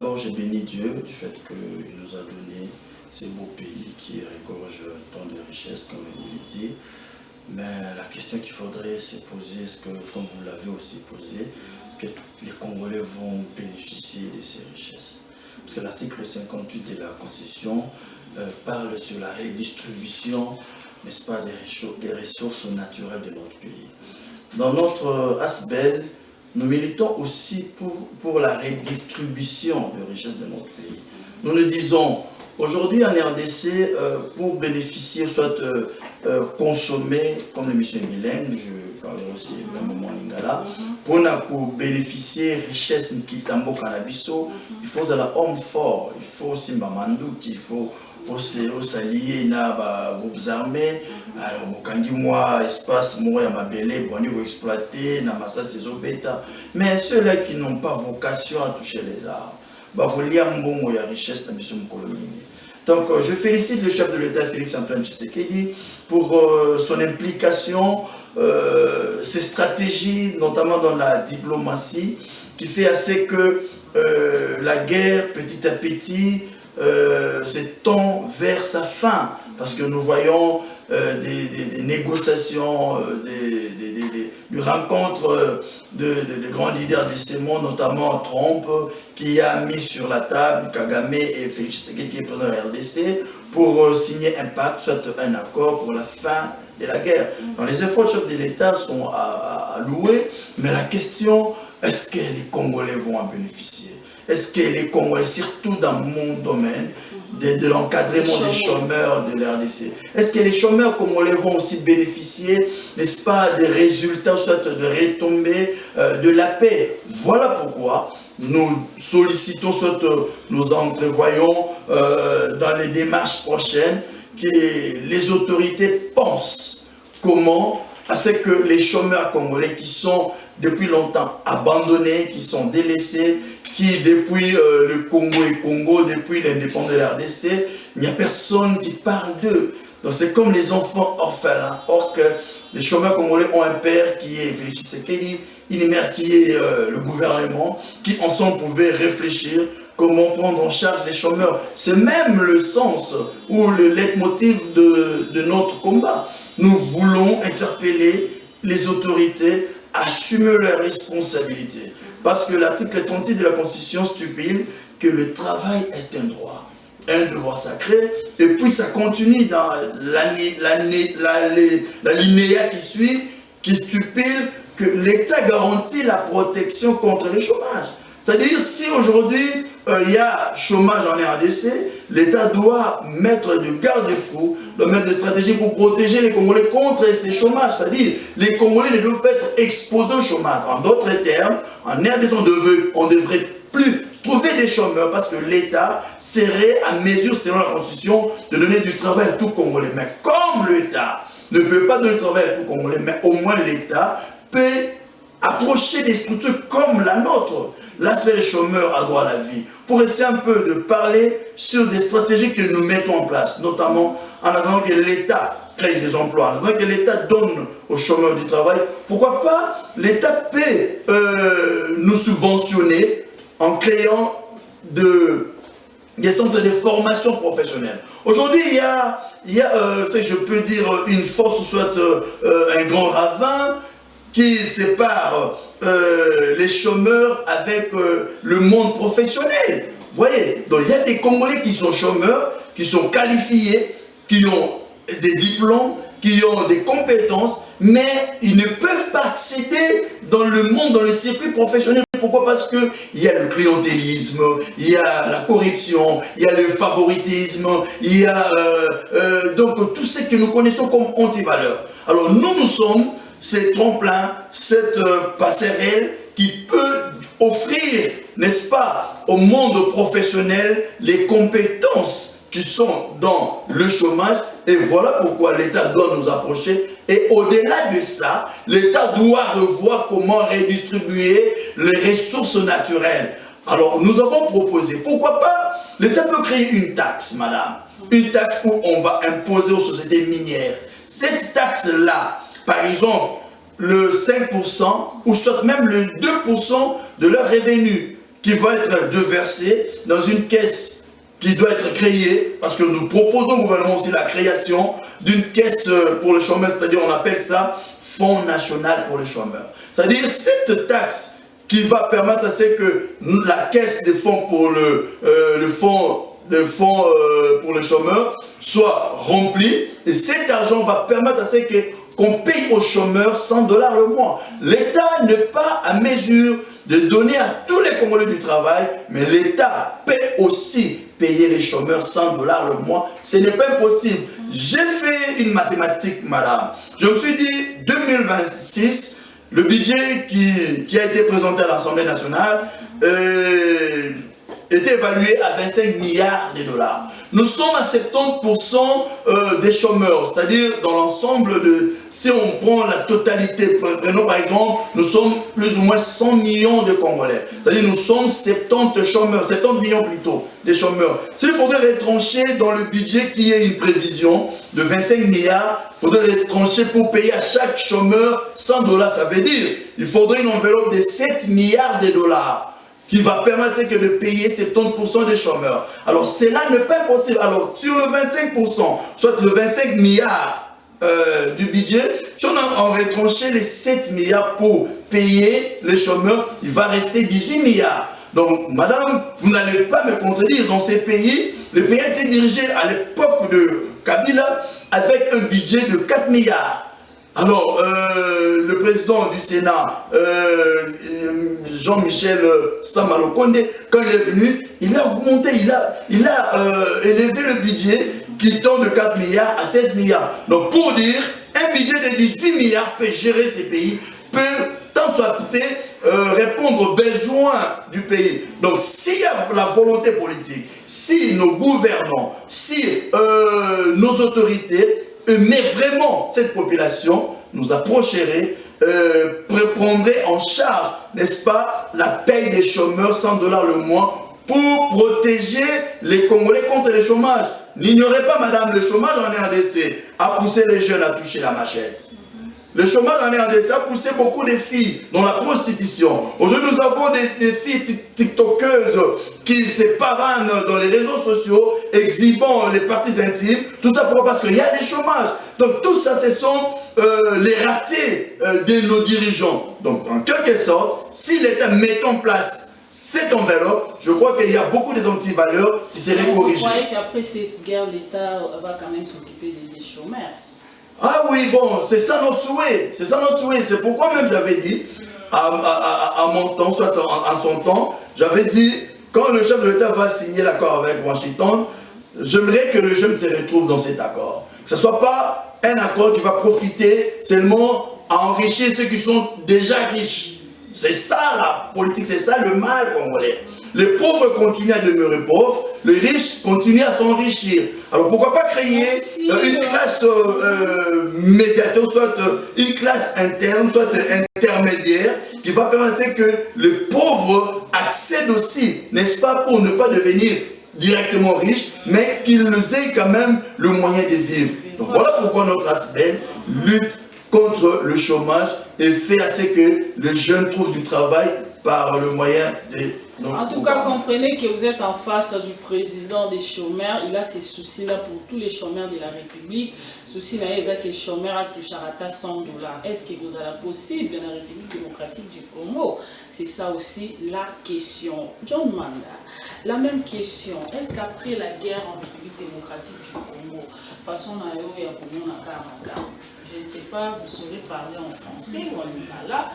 D'abord, j'ai béni Dieu du fait qu'il nous a donné ces beaux pays qui regorgent tant de richesses, comme il l'a dit. Mais la question qu'il faudrait se poser, est-ce que, comme vous l'avez aussi posé, est-ce que les Congolais vont bénéficier de ces richesses? Parce que l'article 58 de la Constitution parle sur la redistribution, n'est-ce pas, des ressources naturelles de notre pays. Dans notre ASBEL, nous militons aussi pour la redistribution de richesses de notre pays. Nous nous disons, aujourd'hui en RDC, pour bénéficier, soit consommer, comme l'émission est bilingue, je parlerai aussi d'un moment en lingala, pour bénéficier de richesses qui tambo cannabiso, il faut de l'homme fort, il faut aussi Mbamandou, il faut s'allier à groupes armés. Alors, quand moi, espace, moi, il y a ma belle, bon, il exploiter, namasa, c'est bêta. Mais ceux-là qui n'ont pas vocation à toucher les arbres, bah, il y a une richesse dans la mission colonie. Donc, je félicite le chef de l'État, Félix-Antoine Tshisekedi, pour son implication, ses stratégies, notamment dans la diplomatie, qui fait assez que la guerre, petit à petit, tend vers sa fin, parce que nous voyons des négociations, des rencontres de grands leaders de ce monde, notamment Trump, qui a mis sur la table Kagame et Félix Tshisekedi, qui est président de la RDC, pour signer un pacte, soit un accord pour la fin de la guerre. Donc, les efforts du chef de l'État sont à louer, mais la question, est-ce que les Congolais vont en bénéficier? Est-ce que les Congolais, surtout dans mon domaine, de l'encadrement des chômeurs de l'RDC, est-ce que les chômeurs congolais vont aussi bénéficier, n'est-ce pas, des résultats, soit de retombées de la paix? Voilà pourquoi nous sollicitons, soit nous entrevoyons dans les démarches prochaines que les autorités pensent comment à ce que les chômeurs congolais qui sont depuis longtemps abandonnés, qui sont délaissés, qui depuis le Congo, depuis l'indépendance de la RDC, il n'y a personne qui parle d'eux. Donc c'est comme les enfants orphelins. Or que les chômeurs congolais ont un père qui est Félix Tshisekedi, une mère qui est le gouvernement, qui ensemble pouvaient réfléchir comment prendre en charge les chômeurs. C'est même le sens ou le leitmotiv de notre combat. Nous voulons interpeller les autorités à assumer leurs responsabilités. Parce que l'article 36 de la Constitution stipule que le travail est un droit, un devoir sacré, et puis ça continue dans la linéa qui suit, qui stipule que l'État garantit la protection contre le chômage. C'est-à-dire, si aujourd'hui il y a chômage en RDC, l'État doit mettre de garde-fous, doit mettre des stratégies pour protéger les Congolais contre ces chômages. C'est-à-dire, les Congolais ne doivent pas être exposés au chômage. En d'autres termes, en RDC, on ne devrait plus trouver des chômeurs parce que l'État serait à mesure, selon la Constitution, de donner du travail à tout Congolais. Mais comme l'État ne peut pas donner du travail à tout Congolais, mais au moins l'État peut approcher des structures comme la nôtre, la sphère des chômeurs a droit à la vie, pour essayer un peu de parler sur des stratégies que nous mettons en place, notamment en attendant que l'État crée des emplois, en attendant que l'État donne aux chômeurs du travail. Pourquoi pas l'État peut nous subventionner en créant des centres de formation professionnelle. Aujourd'hui, il y a je peux dire, une force, soit un grand ravin qui sépare les chômeurs avec le monde professionnel. Vous voyez, donc il y a des Congolais qui sont chômeurs, qui sont qualifiés, qui ont des diplômes, qui ont des compétences, mais ils ne peuvent pas accéder dans le monde, dans le circuit professionnel. Pourquoi? Parce qu'il y a le clientélisme, il y a la corruption, il y a le favoritisme, il y a donc tout ce que nous connaissons comme antivaleurs. Alors nous sommes ces tremplins, cette passerelle qui peut offrir, n'est-ce pas, au monde professionnel les compétences qui sont dans le chômage. Et voilà pourquoi l'État doit nous approcher. Et au-delà de ça, l'État doit revoir comment redistribuer les ressources naturelles. Alors, nous avons proposé, pourquoi pas, l'État peut créer une taxe, madame. Une taxe où on va imposer aux sociétés minières. Cette taxe-là, par exemple, le 5% ou soit même le 2% de leurs revenus qui va être déversé dans une caisse qui doit être créée, parce que nous proposons au gouvernement aussi la création d'une caisse pour les chômeurs, c'est-à-dire on appelle ça Fonds national pour les chômeurs. C'est-à-dire cette taxe qui va permettre à ce que la caisse des fonds pour le fonds pour les chômeurs soit remplie, et cet argent va permettre à ce qu'on paye aux chômeurs 100 $ le mois. L'État n'est pas à mesure de donner à tous les Congolais du travail, mais l'État paie aussi payer les chômeurs 100 $ le mois. Ce n'est pas impossible. J'ai fait une mathématique, madame. Je me suis dit, 2026, le budget qui a été présenté à l'Assemblée nationale était évalué à 25 milliards de dollars. Nous sommes à 70% des chômeurs, c'est-à-dire dans l'ensemble de... Si on prend la totalité, prenons par exemple, nous sommes plus ou moins 100 millions de Congolais. C'est-à-dire nous sommes 70 chômeurs, 70 millions plutôt, des chômeurs. S'il faudrait retrancher dans le budget qui est une prévision de 25 milliards, il faudrait retrancher pour payer à chaque chômeur 100 $. Ça veut dire qu'il faudrait une enveloppe de 7 milliards de dollars qui va permettre de payer 70% des chômeurs. Alors cela n'est pas possible. Alors sur le 25%, soit le 25 milliards du budget, si on a retranché les 7 milliards pour payer les chômeurs, il va rester 18 milliards. Donc, madame, vous n'allez pas me contredire, dans ces pays, le pays a été dirigé à l'époque de Kabila avec un budget de 4 milliards. Alors, le président du Sénat, Jean-Michel Samalokonde, quand il est venu, il a augmenté, il a élevé le budget qui tombe de 4 milliards à 16 milliards. Donc, pour dire, un budget de 18 milliards peut gérer ces pays, peut, tant soit fait, répondre aux besoins du pays. Donc, s'il y a la volonté politique, si nos gouvernants, si nos autorités aimaient vraiment cette population, nous approcheraient, prendraient en charge, n'est-ce pas, la paye des chômeurs 100 $ le mois pour protéger les Congolais contre le chômage. N'ignorez pas, madame, le chômage en RDC a poussé les jeunes à toucher la machette. Le chômage en RDC a poussé beaucoup de filles dans la prostitution. Aujourd'hui, nous avons des filles tiktokeuses qui se pavanent dans les réseaux sociaux, exhibant les parties intimes. Tout ça pourquoi? Parce qu'il y a des chômages. Donc tout ça, ce sont les ratés de nos dirigeants. Donc en quelque sorte, si l'État met en place cette enveloppe, je crois qu'il y a beaucoup des antivaleurs qui seraient corrigées. Vous croyez qu'après cette guerre, l'État va quand même s'occuper des chômeurs? Ah oui, bon, c'est ça notre souhait. C'est ça notre souhait. C'est pourquoi même j'avais dit, à mon temps, soit à son temps, j'avais dit, quand le chef de l'État va signer l'accord avec Washington, j'aimerais que le jeune se retrouve dans cet accord. Que ce ne soit pas un accord qui va profiter seulement à enrichir ceux qui sont déjà riches. C'est ça la politique, c'est ça le mal congolais. Les pauvres continuent à demeurer pauvres, les riches continuent à s'enrichir. Alors pourquoi pas créer une classe médiateur, soit une classe interne, soit intermédiaire, qui va permettre que les pauvres accèdent aussi, n'est-ce pas, pour ne pas devenir directement riches, mais qu'ils aient quand même le moyen de vivre. Donc voilà pourquoi notre aspect lutte contre le chômage et fait à ce que les jeunes trouvent du travail par le moyen de... En tout cas, comprenez que vous êtes en face du président des chômeurs. Il a ces soucis-là pour tous les chômeurs de la République. Souci là, il y a que les chômeurs touchent à 100 $. Est-ce que vous avez possible dans la République démocratique du Congo? C'est ça aussi la question. John Manga, la même question. Est-ce qu'après la guerre en République démocratique du Congo, façon je ne sais pas, vous saurez parler en français ou en lingala.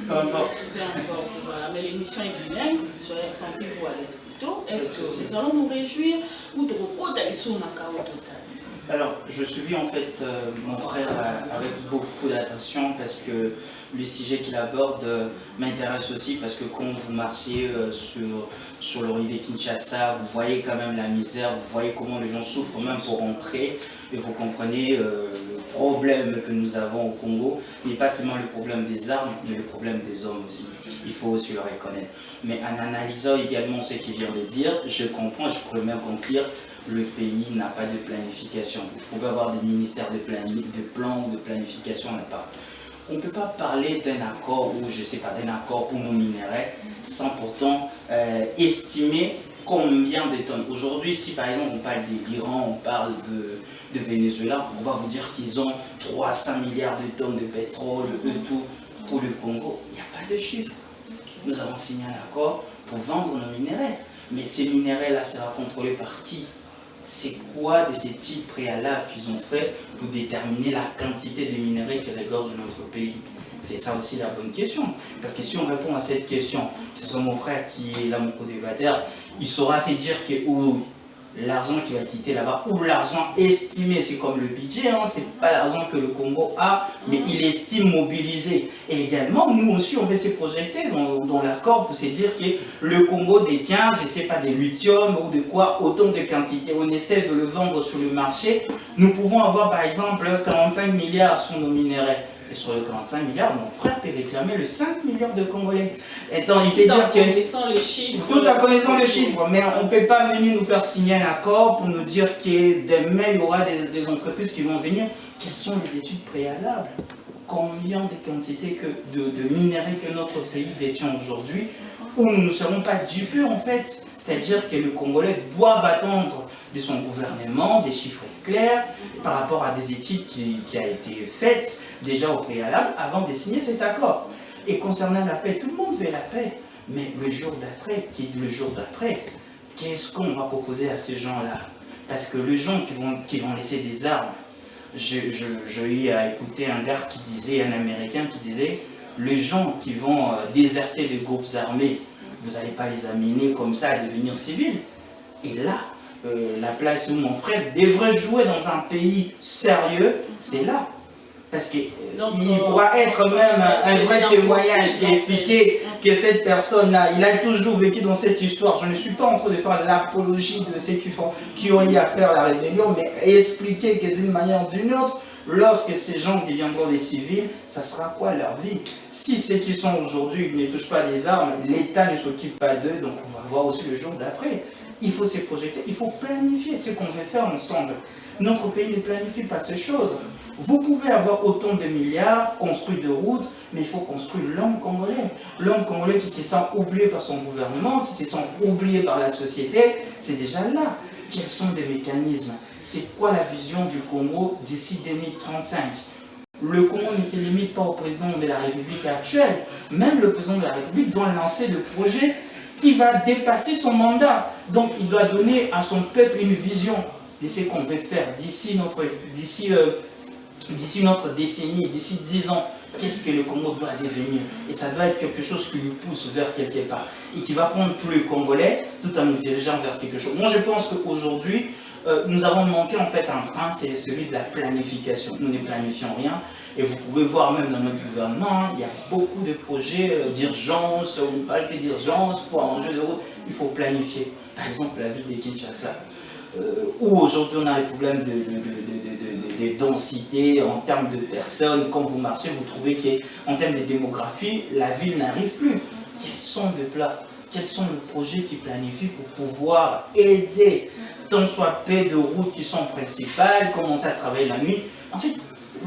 Peu importe. Peu importe, voilà. Mais l'émission est bilingue, sentez-vous à l'aise plutôt. Est-ce que nous allons nous réjouir ou de recoudre les sous au total? Alors, je suivis en fait mon frère avec beaucoup d'attention parce que le sujet qu'il aborde m'intéresse aussi parce que quand vous marchiez sur le riz de Kinshasa, vous voyez quand même la misère, vous voyez comment les gens souffrent même pour rentrer et vous comprenez le problème que nous avons au Congo n'est pas seulement le problème des armes, mais le problème des hommes aussi. Il faut aussi le reconnaître. Mais en analysant également ce qu'il vient de dire, je comprends, je pourrais même conclure le pays n'a pas de planification. Vous pouvez avoir des ministères de plans, de planification, n'a pas. on ne peut pas parler d'un accord ou je sais pas d'un accord pour nos minéraux sans pourtant estimer combien de tonnes. Aujourd'hui, si par exemple on parle de l'Iran, on parle de Venezuela, on va vous dire qu'ils ont 300 milliards de tonnes de pétrole, tout. Pour le Congo, il n'y a pas de chiffre. Nous avons signé un accord pour vendre nos minéraux. Mais ces minéraux-là sera contrôlé par qui? C'est quoi de ces types préalables qu'ils ont fait pour déterminer la quantité de minéraux que regorge notre pays? C'est ça aussi la bonne question. Parce que si on répond à cette question, que ce soit mon frère qui est là, mon co-débatteur, il saura se dire que l'argent qui va quitter là-bas, ou l'argent estimé, c'est comme le budget, hein, c'est pas l'argent que le Congo a, mais il estime mobilisé. Et également, nous aussi, on veut se projeter dans l'accord pour se dire que le Congo détient, je sais pas, des lithium ou de quoi, autant de quantités. On essaie de le vendre sur le marché. Nous pouvons avoir, par exemple, 45 milliards sur nos minéraux. Et sur les 45 milliards, mon frère peut réclamer le 5 milliards de Congolais. Et donc, il peut dire que... Tout en connaissant les chiffres. Tout en connaissant les chiffres. Mais on ne peut pas venir nous faire signer un accord pour nous dire que demain, il y aura des entreprises qui vont venir. Quelles sont les études préalables? Combien de quantités de minéraux que notre pays détient aujourd'hui, où nous ne serons pas dupés en fait. C'est-à-dire que le Congolais doit attendre de son gouvernement des chiffres clairs par rapport à des études qui a été faites déjà au préalable avant de signer cet accord. Et concernant la paix, tout le monde veut la paix. Mais le jour d'après, qu'est-ce qu'on va proposer à ces gens-là? Parce que les gens qui vont laisser des armes, j'ai eu à écouter un gars qui disait, un Américain qui disait, les gens qui vont déserter des groupes armés, vous n'allez pas les amener comme ça à devenir civils. Et là, la place où mon frère devrait jouer dans un pays sérieux, c'est là. Parce qu'il pourra être même un vrai témoignage et expliquer que cette personne-là, il a toujours vécu dans cette histoire. Je ne suis pas en train de faire l'apologie de ceux qui ont eu à faire la rébellion, mais expliquer que d'une manière ou d'une autre, lorsque ces gens deviendront des civils, ça sera quoi leur vie? Si ceux qui sont aujourd'hui ne touchent pas des armes, l'État ne s'occupe pas d'eux, donc on va voir aussi le jour d'après. Il faut se projeter, il faut planifier ce qu'on veut faire ensemble. Notre pays ne planifie pas ces choses. Vous pouvez avoir autant de milliards, construit de routes, mais il faut construire l'homme congolais. L'homme congolais qui se sent oublié par son gouvernement, qui se sent oublié par la société, c'est déjà là. Quels sont des mécanismes? C'est quoi la vision du Congo d'ici 2035? Le Congo ne se limite pas au président de la République actuelle. Même le président de la République doit lancer le projet qui va dépasser son mandat. Donc il doit donner à son peuple une vision de ce qu'on veut faire d'ici notre décennie, d'ici 10 ans. Qu'est-ce que le Congo doit devenir? Et ça doit être quelque chose qui nous pousse vers quelque part. Et qui va prendre tous les Congolais tout en nous dirigeant vers quelque chose. Moi je pense qu'aujourd'hui, nous avons manqué en fait un train, c'est celui de la planification. Nous ne planifions rien. Et vous pouvez voir même dans notre gouvernement, il y a beaucoup de projets d'urgence, on ne parle que d'urgence pour un enjeu de route. Il faut planifier. Par exemple, la ville de Kinshasa, où aujourd'hui on a les problèmes de densité en termes de personnes. Quand vous marchez, vous trouvez qu'en termes de démographie, la ville n'arrive plus. Quels sont les plans? Quels sont les projets qui planifient pour pouvoir aider, tant soit peu de routes qui sont principales, commencer à travailler la nuit? En fait,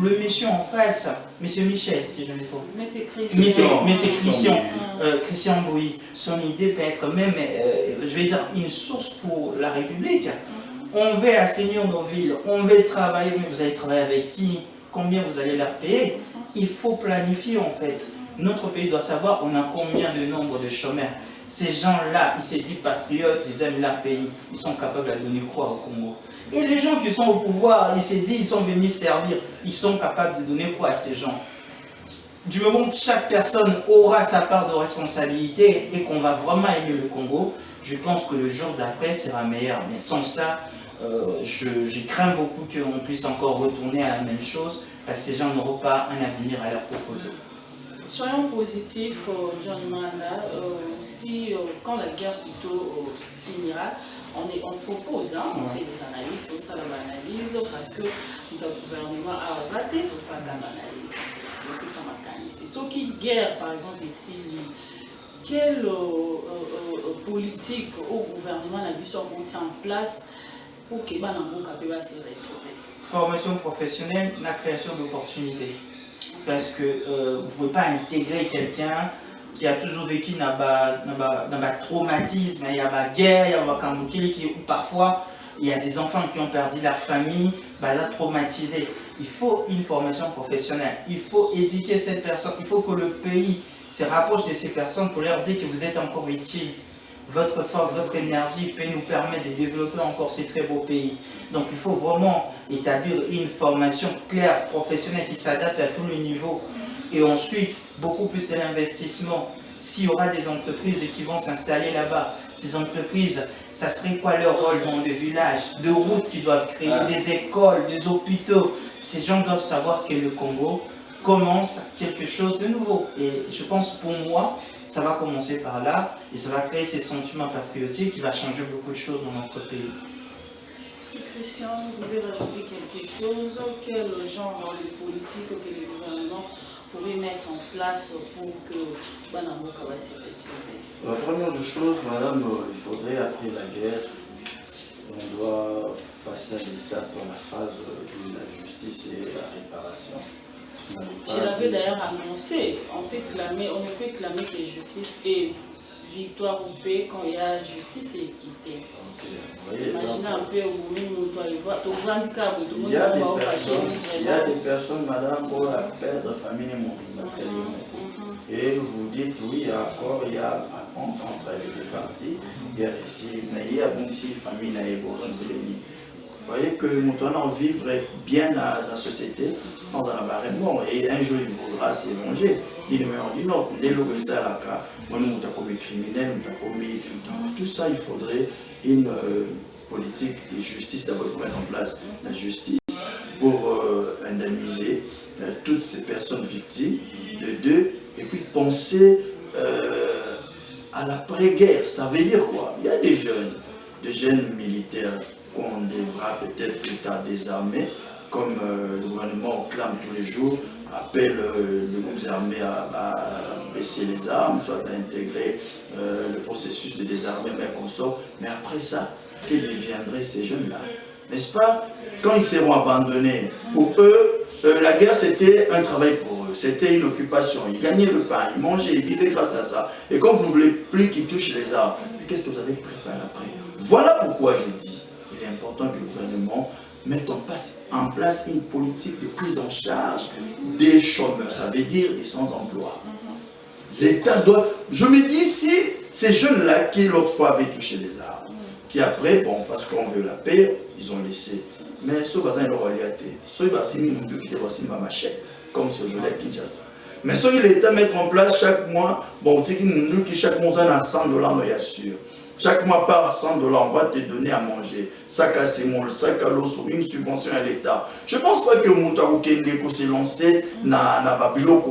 le monsieur en face, monsieur Michel, si je ne me trompe. Mais c'est Christian. Christian Bouy. Son idée peut être même, je vais dire, une source pour la République. On veut assainir nos villes, on veut travailler, mais vous allez travailler avec qui? Combien vous allez leur payer? Il faut planifier en fait. Notre pays doit savoir on a combien de nombre de chômeurs. Ces gens-là, ils se disent patriotes, ils aiment leur pays. Ils sont capables de donner quoi au Congo? Et les gens qui sont au pouvoir, ils se disent ils sont venus servir. Ils sont capables de donner quoi à ces gens? Du moment que chaque personne aura sa part de responsabilité et qu'on va vraiment aimer le Congo, je pense que le jour d'après sera meilleur. Mais sans ça, je crains beaucoup qu'on puisse encore retourner à la même chose parce que ces gens n'auront pas un avenir à leur proposer. Soyons positifs, John Manda, aussi quand la guerre plutôt finira, on propose, hein, on fait des analyses, tout ça, l'analyse, parce que le gouvernement a raté tout ça comme analyse. C'est ce qui guerre, par exemple, ici, quelle politique au gouvernement a dû se mettre en place pour que Banango Kapeba se retrouve? Formation professionnelle, la création d'opportunités. parce que vous ne pouvez pas intégrer quelqu'un qui a toujours vécu dans le traumatisme, il y a la guerre, il y a la Kambukili, où parfois il y a des enfants qui ont perdu leur famille, traumatisés. Il faut une formation professionnelle, il faut éduquer cette personne, il faut que le pays se rapproche de ces personnes pour leur dire que vous êtes encore utile. Votre force, votre énergie peut nous permettre de développer encore ce très beau pays. Donc il faut vraiment établir une formation claire, professionnelle qui s'adapte à tous les niveaux. Et ensuite, beaucoup plus de l'investissement. S'il y aura des entreprises qui vont s'installer là-bas, ces entreprises, ça serait quoi leur rôle dans le village? De routes qu'ils doivent créer, des écoles, des hôpitaux. Ces gens doivent savoir que le Congo commence quelque chose de nouveau. Et je pense pour moi, ça va commencer par là et ça va créer ces sentiments patriotiques qui va changer beaucoup de choses dans notre pays. Si Christian, vous pouvez rajouter quelque chose, quel genre de politique que le gouvernement pourrait mettre en place pour que Banamoka va se retrouver? La première des choses, madame, il faudrait après la guerre, on doit passer à l'étape dans la phase de la justice et la réparation. Je l'avais d'ailleurs annoncé, on ne peut clamer que justice et victoire ou paix quand il y a justice et équité. Imaginez un peu où il y a des personnes, madame, pour perdre famille et vous dites oui, il y a un compte entre les deux parties, il y a ici, mais il y a aussi famille vous voyez que nous devons vivre bien dans la société, dans un barrement, et un jour il voudra se venger. Il me dit non, nous avons commis criminel, nous avons commis. Donc tout ça, il faudrait une politique de justice. D'abord, il faut mettre en place la justice pour indemniser toutes ces personnes victimes, de deux, et puis penser à l'après-guerre. Ça veut dire quoi? Il y a des jeunes militaires qu'on devra peut-être plus tard désarmer, comme le gouvernement clame tous les jours, appelle le groupe armé à baisser les armes, soit à intégrer le processus de désarmement et consort. Mais après ça, que deviendraient ces jeunes-là? N'est-ce pas? Quand ils seront abandonnés, pour eux, la guerre c'était un travail pour eux, c'était une occupation. Ils gagnaient le pain, ils mangeaient, ils vivaient grâce à ça. Et quand vous ne voulez plus qu'ils touchent les armes, qu'est-ce que vous avez préparé après? Voilà pourquoi je dis, il est important que le gouvernement mette en place une politique de prise en charge des chômeurs, ça veut dire des sans-emploi. L'État doit... Je me dis, si ces jeunes-là qui l'autre fois avaient touché les armes, qui après, bon, parce qu'on veut la paix, ils ont laissé. Mais ce bazin est le royauté. Ce bazin est comme ce jour-là Kinshasa. Mais ce que l'État met en place chaque mois, bon, tu sais que chaque mois, on a $100, on est sûr. Chaque mois, par $100, on va te donner à manger. Sac à sémol, sac à l'eau, une subvention à l'État. Je ne pense pas que Moutaou Kenge s'est lancé dans Babylone.